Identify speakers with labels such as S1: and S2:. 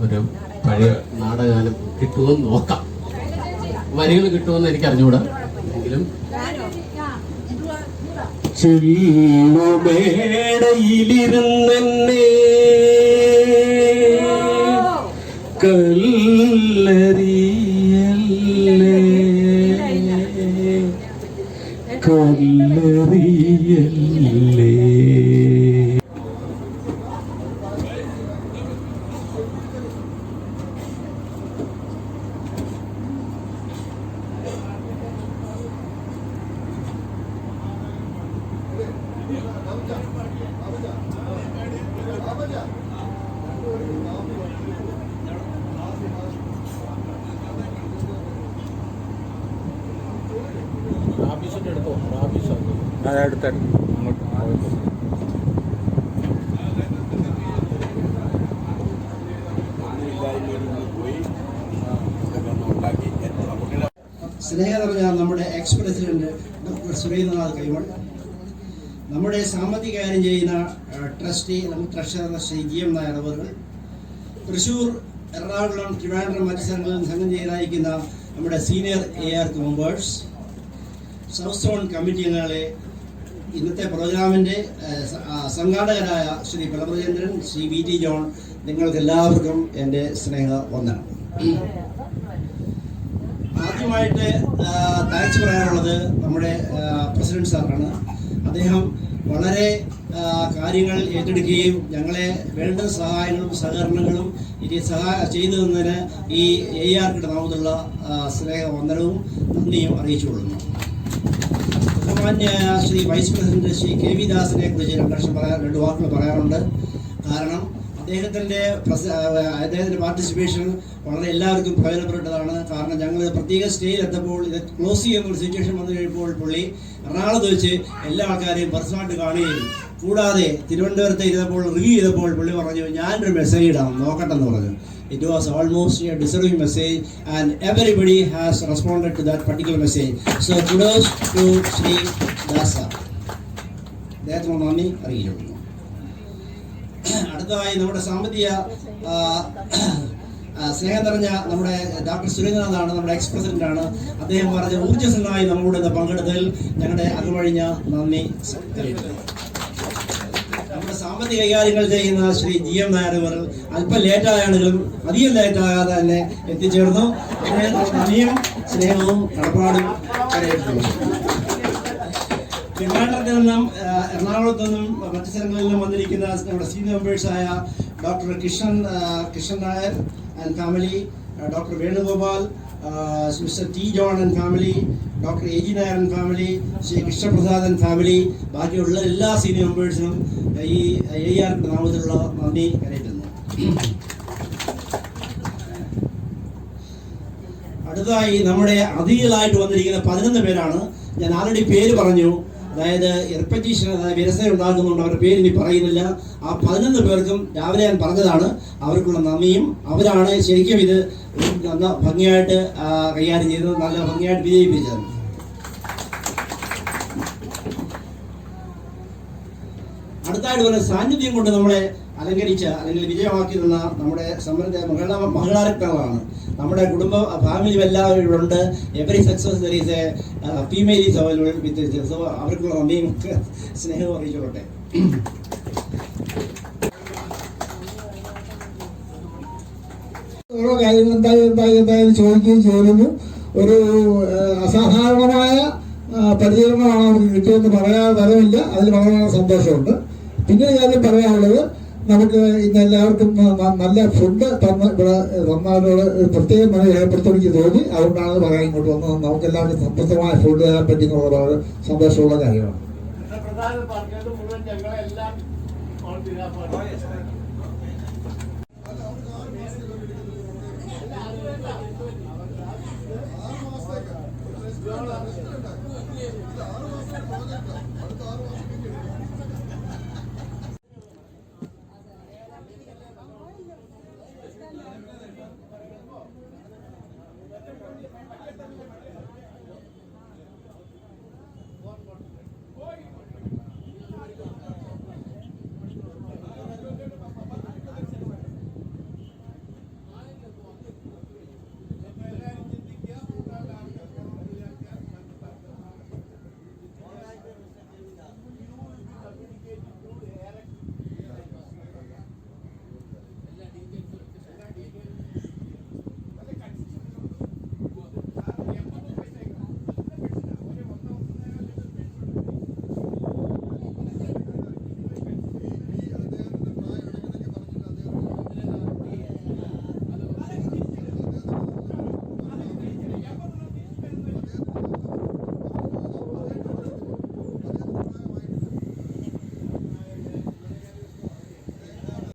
S1: ഒരു പഴയ നാടകഗാനം കിട്ടുമെന്ന് നോക്കാം. വരികൾ കിട്ടുമെന്ന് എനിക്ക് അറിഞ്ഞുകൂടാ, എങ്കിലും ചില്ലുമേടയിലിരുന്നെന്നെ കല്ലറിയല്ലേ കല്ലറിയല്ലേ.
S2: സ്നേഹം നിറഞ്ഞ നമ്മുടെ ex president doctor Surendranath Kaimal, നമ്മുടെ സാമ്പത്തിക കാര്യം ചെയ്യുന്ന trustee treasurer Shri GM Nair അവർ, തൃശ്ശൂർ, എറണാകുളം, ട്രിവാൻഡ്രം മറ്റ് സ്ഥലങ്ങളിൽ സംഘം ചെയ്യാനായിരിക്കുന്ന നമ്മുടെ senior AR members, south zone committee അംഗങ്ങളെ, ഇന്നത്തെ പ്രോഗ്രാമിൻ്റെ സംഘാടകരായ ശ്രീ പ്രഭചന്ദ്രൻ, ശ്രീ VT ജോൺ, നിങ്ങൾക്ക് എല്ലാവർക്കും എൻ്റെ സ്നേഹവന്ദനം. ആദ്യമായിട്ട് താങ്ക്സ് പറയാനുള്ളത് നമ്മുടെ പ്രസിഡന്റ് സാറാണ്. അദ്ദേഹം വളരെ കാര്യങ്ങൾ ഏറ്റെടുക്കുകയും ഞങ്ങളെ വേണ്ട സഹായങ്ങളും സഹകരണങ്ങളും ചെയ്തു തന്നതിന് ഈ ARക്കിടെ നാമത്തിലുള്ള സ്നേഹവന്ദനവും നന്ദിയും അറിയിച്ചുകൊള്ളുന്നു. ബഹുമാന്യായ Shri vice president Shri KV ദാസിനെ കുറിച്ച് രണ്ട് വാക്കുകൾ പറയാറുണ്ട്. കാരണം അദ്ദേഹത്തിൻ്റെ പാർട്ടിസിപ്പേഷൻ വളരെ എല്ലാവർക്കും പ്രയോജനപ്പെട്ടതാണ്. കാരണം ഞങ്ങൾ പ്രത്യേക സ്റ്റേജിൽ എത്തപ്പോൾ ഇത് ക്ലോസ് ചെയ്യുന്ന ഒരു സിറ്റുവേഷൻ വന്നു കഴിയുമ്പോൾ പുള്ളി എറണാകുളത്ത് വെച്ച് എല്ലാ ആൾക്കാരെയും പേഴ്സണലായിട്ട് കാണുകയും, കൂടാതെ തിരുവനന്തപുരത്ത് ഇരുന്നപ്പോൾ റിവ്യൂ ചെയ്തപ്പോൾ പുള്ളി പറഞ്ഞു ഞാനൊരു മെസ്സേജ് ഇടാം നോക്കട്ടെ എന്ന് പറഞ്ഞു. It was almost a deserving message and everybody has responded to that particular message. So kudos to Sri Dasa. അദ്ദേഹത്തിന് നന്ദി അറിയിക്കുന്നു. അടുത്തതായി നമ്മുടെ സാമ്പത്തിക സ്നേഹം നിറഞ്ഞ നമ്മുടെ ഡോക്ടർ സുരേന്ദ്രനാഥാണ്, നമ്മുടെ എക്സ് പ്രസിഡന്റാണ്. അദ്ദേഹം പറഞ്ഞ ഊർജ്ജസ്വലമായി നമ്മളുടെ പങ്കെടുത്തതിൽ ഞങ്ങളുടെ അകമഴിഞ്ഞ നന്ദി അറിയിക്കുന്നു. നമ്മുടെ സാമ്പത്തിക കൈകാര്യങ്ങൾ ചെയ്യുന്ന ശ്രീ GM നായർ അവർ അല്പം ലേറ്റായാണെങ്കിലും അധികം ലേറ്റാകാതെ തന്നെ എത്തിച്ചേർന്നു. നന്ദിയും സ്നേഹവും കടപ്പാടും അറിയിക്കുന്നു. ട്രിവാൻഡ്രത്തിൽ നിന്നും എറണാകുളത്തു നിന്നും മറ്റു സ്ഥലങ്ങളിൽ നിന്നും വന്നിരിക്കുന്ന നമ്മുടെ സീനിയർ മെമ്പേഴ്സായ doctor Krishnan Nair and family, doctor Venugopal, mister T John and family, doctor AG Nair and family, Shri Krishnaprasad and family, ബാക്കിയുള്ള എല്ലാ സീനിയർ മെമ്പേഴ്സിനും ഈ ARക്കിടെ നാമത്തിലുള്ള നന്ദി അറിയിക്കുന്നു. അടുത്തതായി നമ്മുടെ അതിഥികളായിട്ട് വന്നിരിക്കുന്ന 11 പേരാണ്. ഞാൻ ആൾറെഡി പേര് പറഞ്ഞു. അതായത് എർപ്പറ്റീഷൻ, അതായത് വിരസന ഉണ്ടാക്കുന്നുണ്ട്, അവരുടെ പേര് ഇനി പറയുന്നില്ല. ആ 11 പേർക്കും രാവിലെ ഞാൻ പറഞ്ഞതാണ്, അവർക്കുള്ള നന്ദിയും. അവരാണ് ശരിക്കും ഇത് നല്ല ഭംഗിയായിട്ട് കൈകാര്യം ചെയ്തത്, നല്ല ഭംഗിയായിട്ട് വിജയിപ്പിച്ചത്. അടുത്തായിട്ട് പറഞ്ഞ സാന്നിധ്യം കൊണ്ട് നമ്മളെ അലങ്കരിച്ച അല്ലെങ്കിൽ വിജയമാക്കി തന്ന നമ്മുടെ സമൃദ്ധ മഹിളാരത്നങ്ങളാണ്. നമ്മുടെ കുടുംബ ഫാമിലി എല്ലാവരും ഉണ്ട്. Every success there is A female is available with. So അവർക്കുള്ള നന്ദിയും സ്നേഹവും അറിയിച്ചോട്ടെ.
S3: ഓരോ കാര്യങ്ങൾ എന്തായാലും ചോദിക്കുകയും ചെയ്യുന്നു. ഒരു അസാധാരണമായ പരിചരണമാണ് നമുക്ക് കിട്ടിയെന്ന് പറയാൻ തരമില്ല. അതിൽ വളരെ സന്തോഷമുണ്ട്. പിന്നെ കാര്യം പറയാനുള്ളത്, നമുക്ക് ഇന്ന് എല്ലാവർക്കും നല്ല ഫുഡ് ഇവിടെ തന്നവരോട് പ്രത്യേകം രേഖപ്പെടുത്തി തോന്നി. അതുകൊണ്ടാണ് പറയാൻ ഇങ്ങോട്ട് വന്നത്. നമുക്ക് എല്ലാവർക്കും സമൃദ്ധമായ ഫുഡ് തരാൻ പറ്റി എന്നുള്ളത് വളരെ സന്തോഷമുള്ള കാര്യമാണ്.